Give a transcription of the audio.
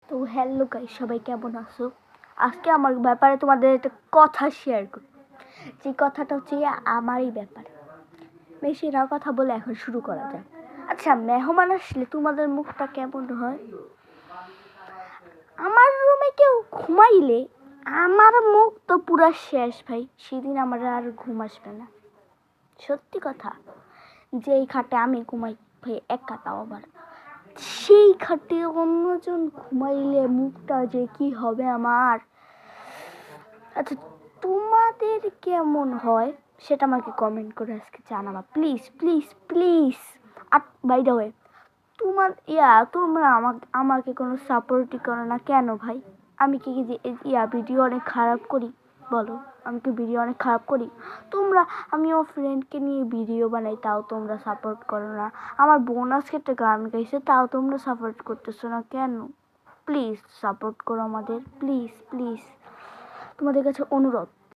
তো hello guys, সবাই কেমন আছো? আজকে আমার ব্যাপারে তোমাদের একটা কথা শেয়ার করি। যে কথাটা হচ্ছে আমারই ব্যাপারে। বেশি না কথা বলে এখন শুরু করা যাক। আচ্ছা, মেহমান আসলে তোমাদের মুখটা কেমন হয়? আমার রুমে কেউ ঘুমাইলে আমার মুখ তো পুরা শেষ ভাই। সেদিন আমার আর ঘুম আসবে না। সত্যি কথা। যেই খাটে আমি ঘুমাই ভাই, একা, তাও আবার সেই খাটে অন্যজন ঘুমাইলে মুখটা যে কি হবে আমার। আচ্ছা, তোমাদের কেমন হয় সেটা আমাকে কমেন্ট করে আজকে জানাবা, প্লিজ প্লিজ প্লিজ। আর বাই দ্য ওয়ে, তোমরা আমাকে কোনো সাপোর্টই করো না কেন ভাই? আমি কি যে ভিডিও অনেক খারাপ করি? বলো, আমি কি ভিডিও অনেক খারাপ করি? তোমরা, আমি আমার ফ্রেন্ডকে নিয়ে ভিডিও বানাই, তাও তোমরা সাপোর্ট করো না। আমার বোন আজকে একটা গান গাইছে, তাও তোমরা সাপোর্ট করতেছো না কেন? প্লিজ সাপোর্ট করো আমাদের, প্লিজ প্লিজ, তোমাদের কাছে অনুরোধ।